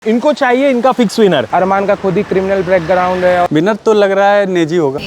इनको चाहिए इनका फिक्स विनर। अरमान का खुद ही क्रिमिनल बैकग्राउंड है। विनर तो लग रहा है नेजी होगा।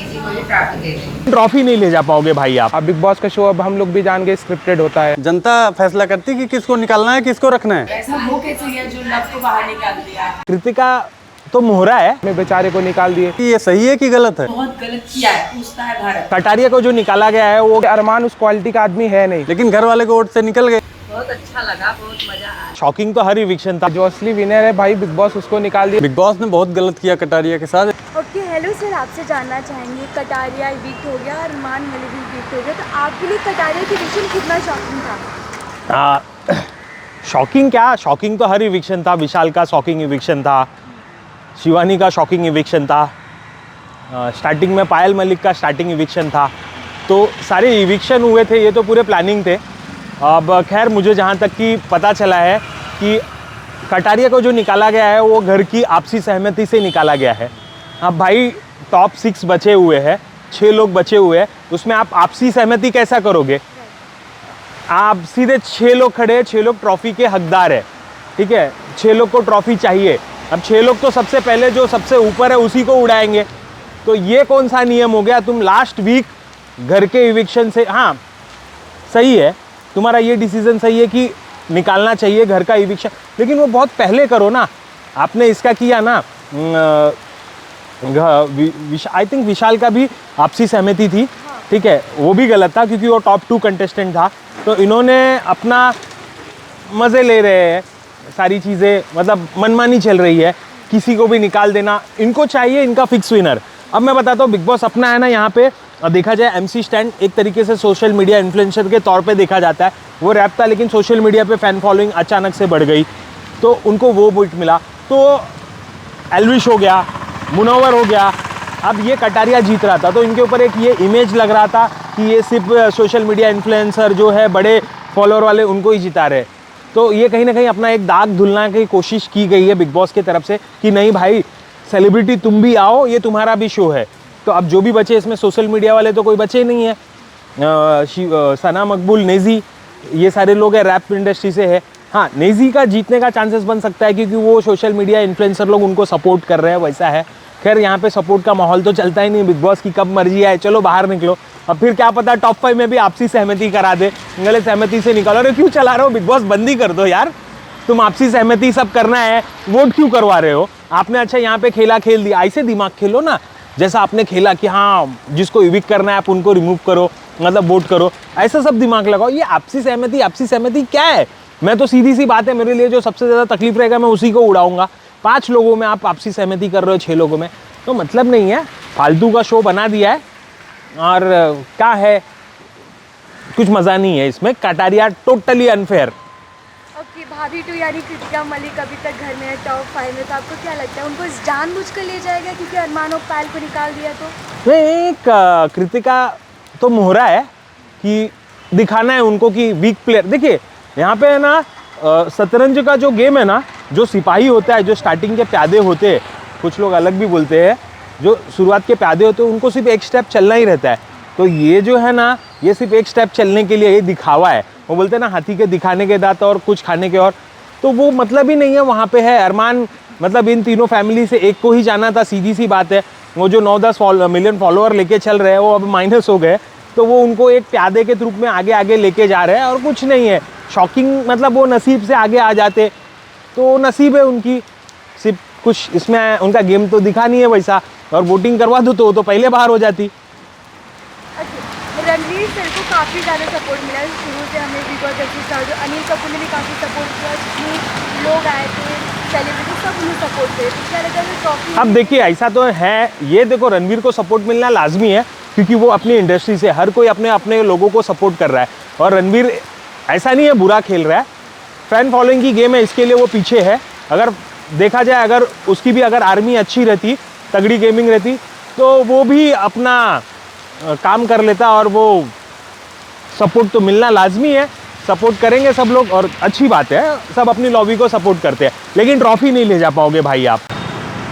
ट्रॉफी नहीं ले जा पाओगे भाई आप। अब बिग बॉस का शो अब हम लोग भी जान के स्क्रिप्टेड होता है। जनता फैसला करती है कि किसको निकालना है किसको रखना है। ऐसा वो कैसे है जो लव को बाहर निकाल दिया। कृतिका तो मोहरा है, मैं बेचारे को निकाल दिए। ये सही है कि गलत है? बहुत गलत किया है, पूछता है भारत। कटारिया को जो निकाला गया है वो अरमान उस क्वालिटी का आदमी है नहीं। लेकिन घर वाले को वोट से निकल गए। बहुत अच्छा लगा, बहुत मजा आया। शॉकिंग तो हर इविक्शन था। जो असली विनर है भाई बिग बॉस, उसको निकाल दिया। बिग बॉस ने बहुत गलत किया कटारिया के साथ। ओके हेलो सर, आपसे जानना चाहेंगे कटारिया इविक्ट हो गया, अरमान मलिक भी इविक्ट हो गया, तो आपके लिए कटारिया की इविक्शन कितना शॉकिंग था? शॉकिंग क्या, शॉकिंग तो हर इविक्शन था। विशाल का शॉकिंग इविक्शन था, शिवानी का शॉकिंग इविक्शन था, स्टार्टिंग में पायल मलिक का स्टार्टिंग इविक्शन था। तो सारे इविक्शन हुए थे, ये तो पूरे प्लानिंग थे। अब खैर मुझे जहाँ तक कि पता चला है कि कटारिया को जो निकाला गया है वो घर की आपसी सहमति से निकाला गया है। अब भाई टॉप 6 बचे हुए हैं, 6 लोग बचे हुए हैं, उसमें आप आपसी सहमति कैसा करोगे? आप सीधे 6 लोग खड़े हैं, 6 लोग ट्रॉफी के हकदार है, ठीक है, 6 लोग को ट्रॉफी चाहिए। अब 6 लोग तो सबसे पहले जो सबसे ऊपर है उसी को उड़ाएंगे। तो ये कौन सा नियम हो गया? तुम लास्ट वीक घर के इविक्शन से, हाँ सही है तुम्हारा ये डिसीजन सही है कि निकालना चाहिए घर का इविक्शन, लेकिन वो बहुत पहले करो ना। आपने इसका किया ना, आई थिंक विशाल का भी आपसी सहमति थी, ठीक है, वो भी गलत था क्योंकि वो टॉप 2 कंटेस्टेंट था। तो इन्होंने अपना मज़े ले रहे हैं, सारी चीज़ें मतलब मनमानी चल रही है, किसी को भी निकाल देना। इनको चाहिए इनका फिक्स विनर। अब मैं बताता हूँ, बिग बॉस अपना है ना, यहाँ पे देखा जाए MC स्टैंड एक तरीके से सोशल मीडिया इन्फ्लुएंसर के तौर पे देखा जाता है। वो रैप था लेकिन सोशल मीडिया पे फ़ैन फॉलोइंग अचानक से बढ़ गई, तो उनको वो वोट मिला। तो एल्विश हो गया, मुनव्वर हो गया, अब ये कटारिया जीत रहा था, तो इनके ऊपर एक ये इमेज लग रहा था कि ये सिर्फ सोशल मीडिया इन्फ्लुएंसर जो है बड़े फॉलोअर वाले उनको ही जिता रहे। तो ये कहीं ना कहीं अपना एक दाग धुलना की कोशिश की गई है बिग बॉस की तरफ से कि नहीं भाई सेलिब्रिटी तुम भी आओ, ये तुम्हारा भी शो है। तो अब जो भी बचे इसमें सोशल मीडिया वाले तो कोई बचे नहीं है। सना मकबूल, नेजी, ये सारे लोग हैं, रैप इंडस्ट्री से है। हाँ, नेजी का जीतने का चांसेस बन सकता है क्योंकि वो सोशल मीडिया इन्फ्लुएंसर लोग उनको सपोर्ट कर रहे हैं, वैसा है। खैर यहाँ पे सपोर्ट का माहौल तो चलता ही नहीं, बिग बॉस की कब मर्जी आए, चलो बाहर निकलो। अब फिर क्या पता टॉप 5 में भी आपसी सहमति करा दे, गलत सहमति से निकालो। अरे क्यों चला रहे हो बिग बॉस, बंदी कर दो यार। तुम आपसी सहमति सब करना है, वोट क्यों करवा रहे हो? आपने अच्छा यहाँ पे खेला खेल दिया, ऐसे दिमाग खेलो ना, जैसा आपने खेला कि हाँ जिसको इविक्ट करना है आप उनको रिमूव करो, मतलब वोट करो, ऐसा सब दिमाग लगाओ। ये आपसी सहमति क्या है? मैं तो सीधी सी बात है, मेरे लिए जो सबसे ज़्यादा तकलीफ रहेगा मैं उसी को उड़ाऊंगा। 5 लोगों में आप आपसी सहमति कर रहे हो, 6 लोगों में, तो मतलब नहीं है। फालतू का शो बना दिया है और क्या है, कुछ मज़ा नहीं है इसमें। Kataria totally unfair. ओके, भाभी टू यानी कृतिका मलिक अभी तक घर में है टॉप 5 में, तो आपको क्या लगता है उनको जानबूझकर ले जाएगा क्योंकि अरमान और पायल को निकाल दिया? तो नहीं, कृतिका तो मोहरा है कि दिखाना है उनको कि वीक प्लेयर। देखिए यहाँ पे है ना, शतरंज का जो गेम है ना, जो सिपाही होता है, जो स्टार्टिंग के प्यादे होते हैं, कुछ लोग अलग भी बोलते हैं, जो शुरुआत के प्यादे होते हैं उनको सिर्फ एक स्टेप चलना ही रहता है। तो ये जो है ना, ये सिर्फ एक स्टेप चलने के लिए ये दिखावा है। वो बोलते हैं ना, हाथी के दिखाने के दांत और कुछ खाने के और, तो वो मतलब ही नहीं है वहाँ पे है। अरमान मतलब इन तीनों फैमिली से एक को ही जाना था, सीधी सी बात है। वो जो 9-10 मिलियन फॉलोअर लेके चल रहे हैं वो अब माइनस हो गए, तो वो उनको एक प्यादे के रूप में आगे आगे लेके जा रहे हैं और कुछ नहीं है। शॉकिंग मतलब वो नसीब से आगे आ जाते, तो नसीब है उनकी, सिर्फ कुछ इसमें उनका गेम तो दिखा नहीं है वैसा। और वोटिंग करवा दो तो पहले बाहर हो जाती। रणवीर सर को काफ़ी ज़्यादा सपोर्ट मिला है शुरू से, हमें बिग बॉस जैसे स्टार्ट, अन्निल कपूर ने भी काफ़ी सपोर्ट किया, जितने लोग आए थे सेलिब्रिटी सब उन्हें सपोर्ट थे। तो क्या लगता है ट्रॉफी? अब देखिए ऐसा तो है, ये देखो रणवीर को सपोर्ट मिलना लाजमी है क्योंकि वो अपनी इंडस्ट्री से, हर कोई अपने अपने लोगों को सपोर्ट कर रहा है। और रणवीर ऐसा नहीं है बुरा खेल रहा है, फ़ैन फॉलोइंग की गेम है, इसके लिए वो पीछे है। अगर देखा जाए, अगर उसकी भी अगर आर्मी अच्छी रहती, तगड़ी गेमिंग रहती, तो वो भी अपना काम कर लेता। और वो सपोर्ट तो मिलना लाजमी है, सपोर्ट करेंगे सब लोग और अच्छी बात है, सब अपनी लॉबी को सपोर्ट करते हैं, लेकिन ट्रॉफी नहीं ले जा पाओगे भाई आप।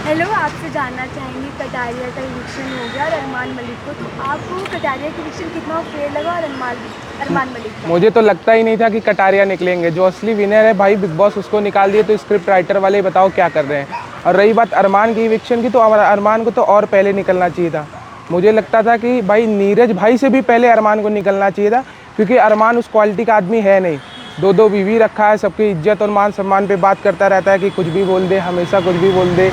हेलो, आपसे जानना चाहेंगे कटारिया का इविक्शन हो गया और अरमान मलिक को, तो आपको कटारिया का इविक्शन कितना फेयर लगा और अरमान अरमान मलिक का? मुझे तो लगता ही नहीं था कि कटारिया निकलेंगे। जो असली विनर है भाई बिग बॉस उसको निकाल दिए, तो स्क्रिप्ट राइटर वाले बताओ क्या कर रहे हैं। और रही बात अरमान की इविक्शन की, तो अरमान को तो और पहले निकलना चाहिए था। मुझे लगता था कि भाई नीरज भाई से भी पहले अरमान को निकलना चाहिए था, क्योंकि अरमान उस क्वालिटी का आदमी है नहीं। दो बीवी रखा है, सबकी इज्जत और मान सम्मान पे बात करता रहता है कि कुछ भी बोल दे, हमेशा कुछ भी बोल दे।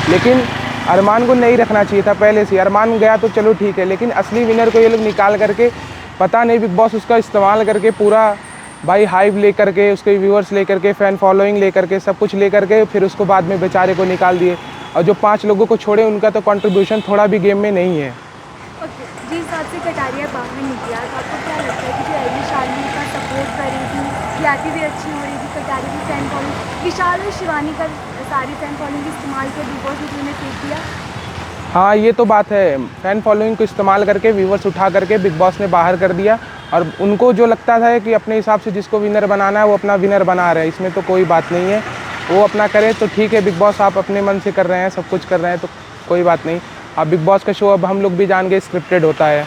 लेकिन अरमान को नहीं रखना चाहिए था पहले से। अरमान गया तो चलो ठीक है, लेकिन असली विनर को ये लोग निकाल करके, पता नहीं बिग बॉस उसका इस्तेमाल करके पूरा भाई हाइप लेकर के, उसके व्यूअर्स लेकर के, फ़ैन फॉलोइंग लेकर के, सब कुछ लेकर के फिर उसको बाद में बेचारे को निकाल दिए। और जो 5 लोगों को छोड़े उनका तो कंट्रीब्यूशन थोड़ा भी गेम में नहीं है। ओके, जिस हिसाब से कटारिया बाहर निकला तो आपको क्या लगता है कि जो एलिश आर्मी का सपोर्ट कर रही थी, टीआरपी भी अच्छी हो रही थी, कटारिया की फैन फॉलोइंग, विशाल और शिवानी का सारी फैन फॉलोइंग इस्तेमाल कर बिग बॉस ने उन्हें फेंक दिया? हाँ, ये तो बात है। फ़ैन फॉलोइंग को इस्तेमाल करके, व्यूवर्स उठा करके बिग बॉस ने बाहर कर दिया। और उनको जो लगता था कि अपने हिसाब से जिसको विनर बनाना है वो अपना विनर बना रहे हैं, इसमें तो कोई बात नहीं है। वो अपना करे तो ठीक है। बिग बॉस आप अपने मन से कर रहे हैं, सब कुछ कर रहे हैं, तो कोई बात नहीं। अब बिग बॉस का शो अब हम लोग भी जान गए स्क्रिप्टेड होता है।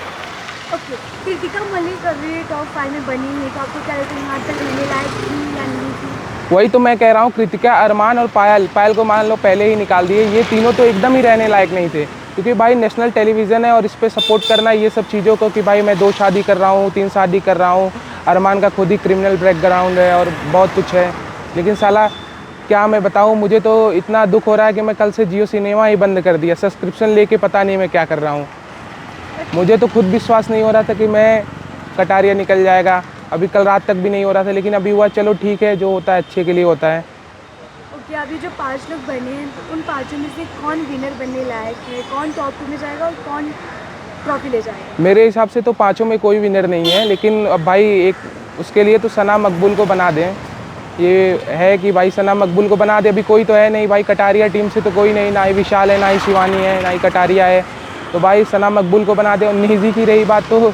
ओके, कृतिका मलिक अभी टॉप 5 में बनी है, तो आपको क्या लगता है यहाँ तक रहने लायक थी या नहीं थी? वही तो मैं कह रहा हूँ, कृतिका, अरमान और पायल को मान लो पहले ही निकाल दिए। ये तीनों तो एकदम ही रहने लायक नहीं थे, क्योंकि भाई नेशनल टेलीविज़न है और इस पर सपोर्ट करना ये सब चीज़ों को कि भाई मैं 2 शादी कर रहा हूँ, 3 शादी कर रहा हूँ। अरमान का खुद ही क्रिमिनल बैकग्राउंड है और बहुत कुछ है। लेकिन साला क्या मैं बताऊँ, मुझे तो इतना दुख हो रहा है कि मैं कल से जियो सिनेमा ही बंद कर दिया। सब्सक्रिप्शन लेके पता नहीं मैं क्या कर रहा हूँ। मुझे तो खुद विश्वास नहीं हो रहा था कि मैं कटारिया निकल जाएगा। अभी कल रात तक भी नहीं हो रहा था, लेकिन अभी हुआ। चलो ठीक है, जो होता है अच्छे के लिए होता है। ओके, अभी जो 5 लोग बने हैं, उन 5 में से कौन विनर बनने लायक है? कौन टॉप 2 में जाएगा और कौन ट्रॉफी ले जाएगा? मेरे हिसाब से तो 5 में कोई विनर नहीं है, लेकिन अब भाई एक उसके लिए तो सना मकबूल को बना दें। ये है कि भाई सना मकबूल को बना दे। अभी कोई तो है नहीं भाई, कटारिया टीम से तो कोई नहीं, ना ही विशाल है, ना ही शिवानी है, ना ही कटारिया है। तो भाई सना मकबूल को बना दे। और नेजी की रही बात, तो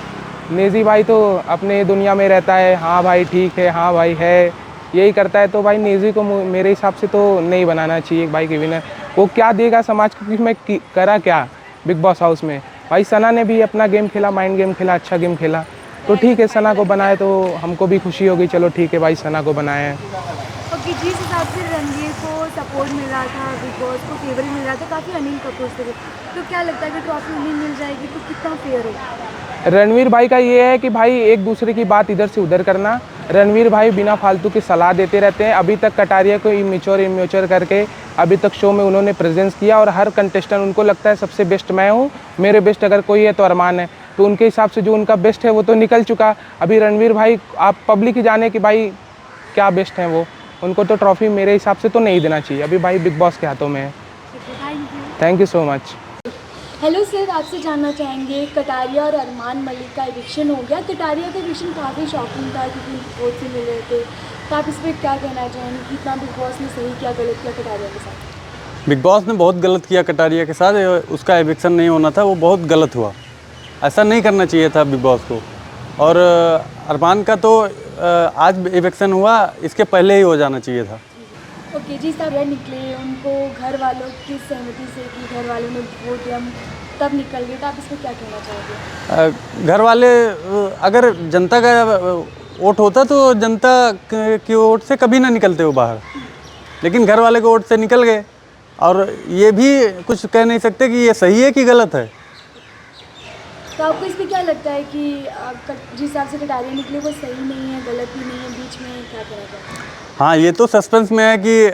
नेजी भाई तो अपने दुनिया में रहता है। हाँ भाई ठीक है, हाँ भाई है, यही करता है। तो भाई नेजी को मेरे हिसाब से तो नहीं बनाना चाहिए भाई के विनर। वो क्या देगा समाज को कि मैं करा क्या बिग बॉस हाउस में। भाई सना ने भी अपना गेम खेला, माइंड गेम खेला, अच्छा गेम खेला। तो ठीक है, सना को बनाए तो हमको भी खुशी होगी। चलो ठीक है भाई, सना को बनाए हैं। ओके, जिस हिसाब से रणवीर को सपोर्ट मिल रहा था, बिग बॉस को फेवर मिल रहा था, काफ़ी अनिल कपूर से, तो क्या लगता है कि ट्रॉफी उन्हें मिल जाएगी तो कितना फेयर होगा? रणवीर भाई का ये है कि भाई एक दूसरे की बात इधर से उधर करना। रणवीर भाई बिना फालतू की सलाह देते रहते हैं। अभी तक कटारिया को इमेच्योर करके अभी तक शो में उन्होंने प्रेजेंस किया, और हर कंटेस्टेंट उनको लगता है सबसे बेस्ट मैं हूँ, मेरे बेस्ट अगर कोई है तो अरमान है। तो उनके हिसाब से जो उनका बेस्ट है वो तो निकल चुका। अभी रणवीर भाई, आप पब्लिक ही जाने कि भाई क्या बेस्ट हैं वो। उनको तो ट्रॉफी मेरे हिसाब से तो नहीं देना चाहिए। अभी भाई बिग बॉस के हाथों में है। Thank you so much. Hello sir, आपसे जानना चाहेंगे, कटारिया और अरमान मलिक का एविक्शन हो गया। कटारिया का एविक्शन काफ़ी शॉकिंग था क्योंकि बहुत से मिले थे, तो आप इस पर क्या कहना चाहेंगे कि इतना बिग बॉस ने सही क्या गलत किया कटारिया के साथ? बिग बॉस ने बहुत गलत किया कटारिया के साथ। उसका एविक्शन नहीं होना था, वो बहुत गलत हुआ। ऐसा नहीं करना चाहिए था बिग बॉस को। और अरमान का तो आज एविक्शन हुआ, इसके पहले ही हो जाना चाहिए था। ओके, जिस तरह निकले उनको घर वालों की सहमति से कि घर वालों ने वोट दिया तब निकल गए, तो आप इस पर क्या कहना चाहोगे? घर वाले, अगर जनता का वोट होता तो जनता की वोट से कभी ना निकलते वो बाहर, लेकिन घर वाले के वोट से निकल गए। और ये भी कुछ कह नहीं सकते कि ये सही है कि गलत है। तो आपको इस पर क्या लगता है कि जिस हिसाब से कटारिया निकले वो सही नहीं है, गलत भी नहीं है, बीच में क्या कहना चाहते हैं? हाँ, ये तो सस्पेंस में है कि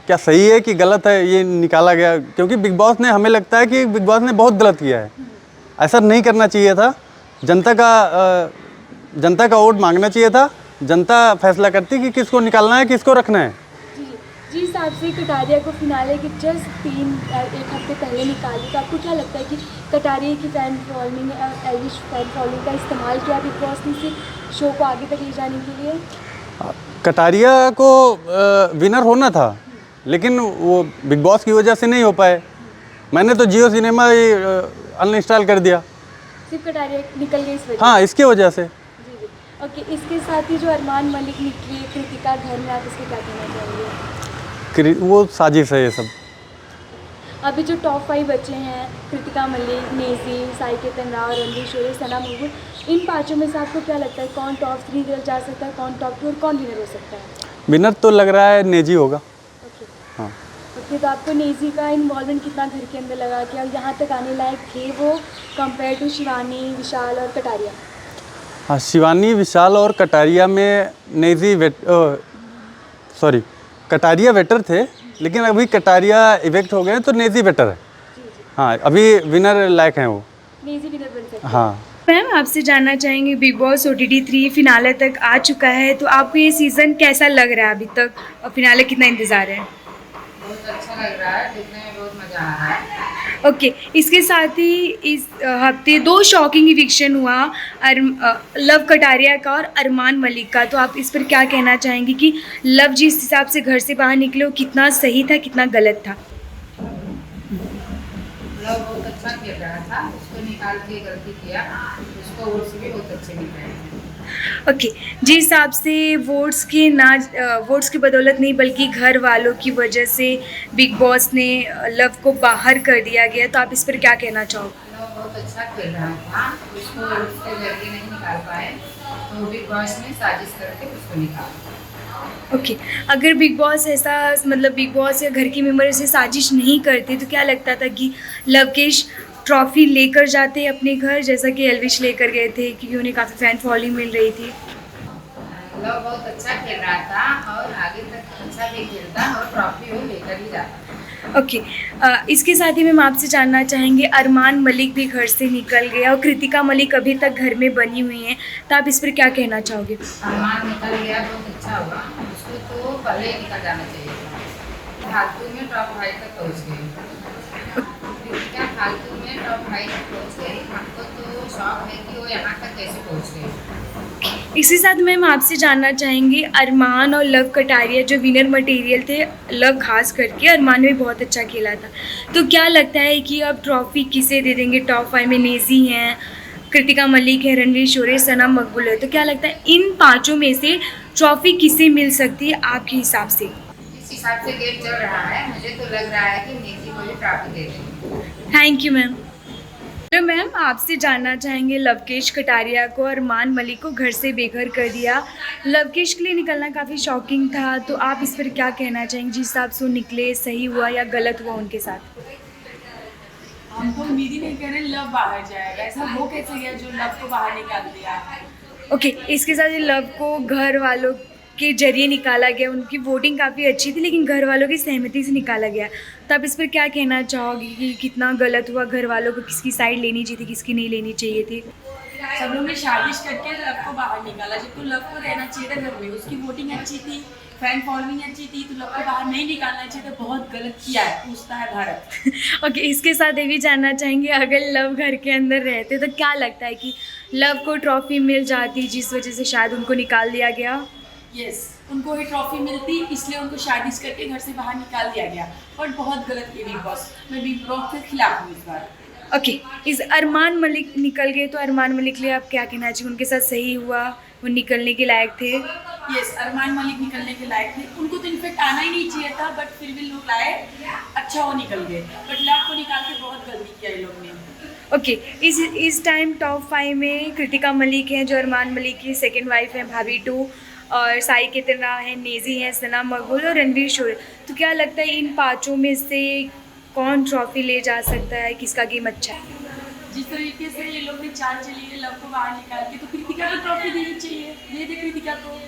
क्या सही है कि गलत है ये निकाला गया, क्योंकि बिग बॉस ने, हमें लगता है कि बिग बॉस ने बहुत गलत किया है। ऐसा नहीं करना चाहिए था। जनता का वोट मांगना चाहिए था। जनता फैसला करती कि किसको निकालना है, किसको रखना है। जी हिसाब से कटारिया को फिनाले के जस्ट 1 हफ्ते पहले निकाली, तो आपको क्या लगता है कि कटारिया की fan following, Eilish fan following का इस्तेमाल किया बिग बॉस ने सिर्फ शो को आगे तक ले जाने के लिए? कटारिया को विनर होना था, लेकिन वो बिग बॉस की वजह से नहीं हो पाए। मैंने तो जियो सिनेमा ही अनइंस्टॉल कर दिया। सिर्फ कटारिया निकल गई इस वजह? हाँ, इसकी वजह से। जी जी। ओके, इसके साथ ही जो अरमान मलिक निकली, कृतिका घर में, आप इसके क्या कहना चाहेंगे? वो साजिश है ये सब। अभी जो टॉप 5 बचे हैं, कृतिका मलिक, नेजी, साई केतन राव, रणवीर शोरे, सना मकबूल, इन पाँचों में से आपको क्या लगता है कौन टॉप 3 जा सकता है, कौन टॉप 2 और कौन विनर हो सकता है? विनर तो लग रहा है नेजी होगा। ओके हाँ। ओके, तो आपको नेजी का इन्वॉल्वमेंट कितना घर के अंदर लगा कि अब यहाँ तक आने लायक थे वो कंपेयर टू शिवानी, विशाल और कटारिया? हाँ, शिवानी, विशाल और कटारिया में नेजी कटारिया बेटर थे, लेकिन अभी कटारिया इवेक्ट हो गए तो नेजी बेटर है। हाँ, अभी विनर लायक हैं वो। नेजी विनर बन सकते हैं। हाँ। मैम आपसे जानना चाहेंगे, बिग बॉस OTT 3 फिनाले तक आ चुका है, तो आपको ये सीज़न कैसा लग रहा है अभी तक, और फिनाले कितना इंतज़ार है? बहुत अच्छा लग रहा है, देखने में बहुत मजा आ रहा है। ओके, इसके साथ ही इस हफ्ते 2 शॉकिंग इविक्शन हुआ, लव कटारिया का और अरमान मलिक का, तो आप इस पर क्या कहना चाहेंगे कि लव जिस हिसाब से घर से बाहर निकले वो कितना सही था, कितना गलत था? लव बहुत अच्छा खेल रहा था, उसको निकाल के गलती किया, उसको वोट्स भी बहुत अच्छे मिल रहे हैं। ओके, जिस हिसाब से वोट्स की बदौलत नहीं बल्कि घर वालों की वजह से बिग बॉस ने लव को बाहर कर दिया गया, तो आप इस पर क्या कहना चाहोगे? लव बहुत अच्छा खेल रहा था, उसको वोट्स के जरिए नहीं निकाल पाए, तो बिग बॉस ने साजिश करके उसको निकाला। ओके, अगर बिग बॉस ऐसा बिग बॉस या घर के मेंबर ऐसे साजिश नहीं करते तो क्या लगता था कि लवकेश ट्रॉफी लेकर जाते अपने घर, जैसा कि एल्विश लेकर गए थे, क्योंकि उन्हें काफ़ी फैन फॉलोइंग मिल रही थी? लव बहुत अच्छा खेल रहा था और आगे तक अच्छा भी खेलता और ट्रॉफी वो लेकर ही जाता। ओके, इसके साथ ही मैम आपसे जानना चाहेंगे, अरमान मलिक भी घर से निकल गया और कृतिका मलिक अभी तक घर में बनी हुई हैं, तो आप इस पर क्या कहना चाहोगे? अरमान निकल गया बहुत अच्छा हुआ, उसको तो पहले ही निकल जाना चाहिए था। फालतू में टॉप 5 तक पहुँच गई, कृतिका फालतू में टॉप 5 तक पहुँच गई, हमको तो शौक है कि वो यहाँ तक कैसे पहुँच गई। इसी साथ मैम आपसे जानना चाहेंगे, अरमान और लव कटारिया जो विनर मटेरियल थे, लव खास करके, अरमान ने भी बहुत अच्छा खेला था, तो क्या लगता है कि अब ट्रॉफी किसे दे देंगे? टॉप 5 में नेजी हैं, कृतिका मलिक है, रणवीर शोरे, सना मकबूल है, तो क्या लगता है इन पाँचों में से ट्रॉफी किसे मिल सकती है आपके हिसाब से? इस हिसाब से गेम चल रहा है, मुझे तो लग रहा है कि नेजी को भी ट्रॉफी दे देंगे। Thank you ma'am. तो मैम आपसे जानना चाहेंगे, लवकेश कटारिया को और अरमान मलिक को घर से बेघर कर दिया, लवकेश के लिए निकलना काफ़ी शॉकिंग था, तो आप इस पर क्या कहना चाहेंगे? जिस हिसाब से वो निकले, सही हुआ या गलत हुआ उनके साथ? हम तो उम्मीद ही नहीं कर रहे लव बाहर जाएगा, ऐसा वो कैसे गया जो लव को बाहर निकाल दिया। ओके, इसके साथ ही लव को घर वालों के जरिए निकाला गया, उनकी वोटिंग काफ़ी अच्छी थी लेकिन घर वालों की सहमति से निकाला गया, तो आप इस पर क्या कहना चाहोगे कि कितना गलत हुआ? घर वालों को किसकी साइड लेनी चाहिए थी, किसकी नहीं लेनी चाहिए थी? सब लोग ने शादिश करके लव को बाहर निकाला, जबकि लव को रहना चाहिए था घर में, उसकी वोटिंग अच्छी थी, फैन फॉलोइंग अच्छी थी, तो लव को बाहर नहीं निकालना चाहिए था। बहुत गलत किया है, पूछता है भारत। ओके, इसके साथ ये भी जानना चाहेंगे, अगर लव घर के अंदर रहते तो क्या लगता है कि लव को ट्रॉफी मिल जाती, जिस वजह से शायद उनको निकाल दिया गया? यस, उनको ही ट्रॉफी मिलती, इसलिए उनको शादिश करके घर से बाहर निकाल दिया गया, और बहुत गलत किया बिग बॉस। मैं बिग बॉस के खिलाफ हूँ इस बार। ओके, इस अरमान मलिक निकल गए, तो अरमान मलिक लिए आप क्या कहना चाहिए? उनके साथ सही हुआ, वो निकलने के लायक थे? यस, अरमान मलिक निकलने के लायक थे, उनको तो इनफेक्ट आना ही नहीं चाहिए था, बट फिर भी लोग लाए, अच्छा वो निकल गए, बट लव को निकाल के बहुत गलती किया ये लोग ने। ओके, इस टाइम टॉप 5 में कृतिका मलिक हैं जो अरमान मलिक की सेकंड वाइफ हैं, भाभी 2, और साई केतन राव हैं, नेजी हैं, सना मकबूल और रणवीर शोरे, तो क्या लगता है इन पाँचों में से कौन ट्रॉफी ले जा सकता है, किसका गेम अच्छा है? जिस तरीके से ये लोग ने चाल चली है लव को बाहर निकाल के, तो कृतिका को ट्रॉफी देनी चाहिए, दे दे कृतिका को।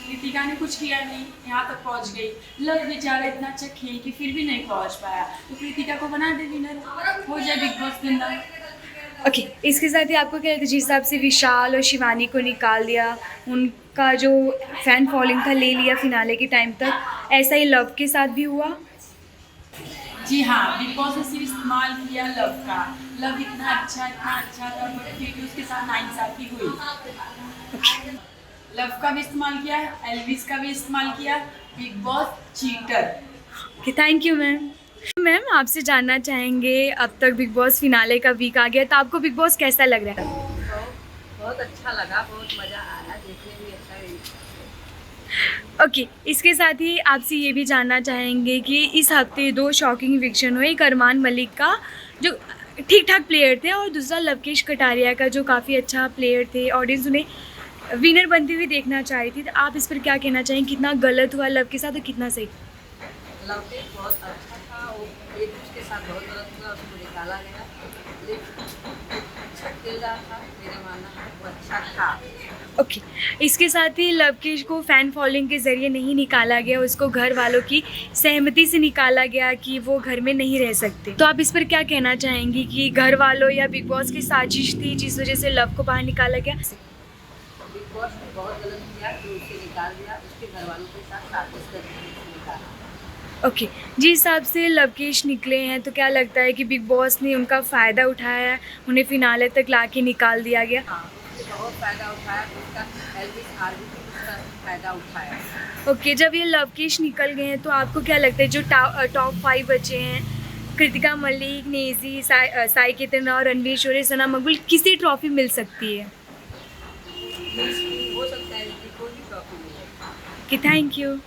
कृतिका ने कुछ किया नहीं, यहाँ तक पहुँच गई, लव बेचारा इतना अच्छा खेल के फिर भी नहीं पहुँच पाया, तो कृतिका को बना दे विनर, हो जाए बिग बॉस जिंदा। ओके, इसके साथ ही आपको क्या लगता है, जिस हिसाब से विशाल और शिवानी को निकाल दिया, उनका जो फैन फॉलोइंग था ले लिया फिनाले के टाइम तक, ऐसा ही लव के साथ भी हुआ? जी हाँ, बिग बॉस ने सिर्फ इस्तेमाल किया लव का, लव इतना अच्छा था, बट फिर भी उसके साथ नाइंसाफी हुई। लव का भी इस्तेमाल किया, एल्विस का भी इस्तेमाल किया, big boss cheater. Okay, thank you ma'am. Ma'am आपसे जानना चाहेंगे, अब तक बिग बॉस फिनाले का वीक आ गया, तो आपको बिग बॉस कैसा लग रहा है? बहुत अच्छा लगा, बहुत मज़ा आया, देखने में अच्छा है। ओके, इसके साथ ही आपसे ये भी जानना चाहेंगे कि इस हफ्ते 2 शॉकिंग इविक्शन हुए। एक अरमान मलिक का जो ठीक ठाक प्लेयर थे और दूसरा लवकेश कटारिया का जो काफ़ी अच्छा प्लेयर थे। ऑडियंस उन्हें विनर बनती हुई देखना चाह रही थी, तो आप इस पर क्या कहना चाहेंगे? कितना गलत हुआ लव के साथ और कितना सही? लवकेश बहुत अच्छा था, वो एक उसके साथ बहुत गलत हुआ, उसको निकाला गया, लेकिन अच्छा खेल रहा था, मेरा मानना है वो अच्छा था। ओके, इसके साथ ही लवकेश को फ़ैन फॉलोइंग के ज़रिए नहीं निकाला गया, उसको घर वालों की सहमति से निकाला गया कि वो घर में नहीं रह सकते। तो आप इस पर क्या कहना चाहेंगी कि घर वालों या बिग बॉस की साजिश थी जिस वजह से लव को बाहर निकाला गया? बिग बॉस ने बहुत गलत किया कि उसे निकाल दिया, उसके घर वालों के साथ साजिश करके उसे निकाला। ओके, जिस हिसाब से लवकेश निकले हैं तो क्या लगता है कि बिग बॉस ने उनका फ़ायदा उठाया है, उन्हें फिनाले तक ला के निकाल दिया गया? हाँ, उससे बहुत फ़ायदा उठाया, उसका एल्विस आर्मी भी उसका फ़ायदा उठाया। ओके, जब ये लवकेश निकल गए हैं तो आपको क्या लगता है जो टॉप 5 बचे हैं, कृतिका मलिक, नेजी, साई केतन और रणवीर शोरे, सना मकबूल, किसी ट्रॉफी मिल सकती है? हो सकता है कि कोई भी ट्रॉफी मिले। Okay, thank you.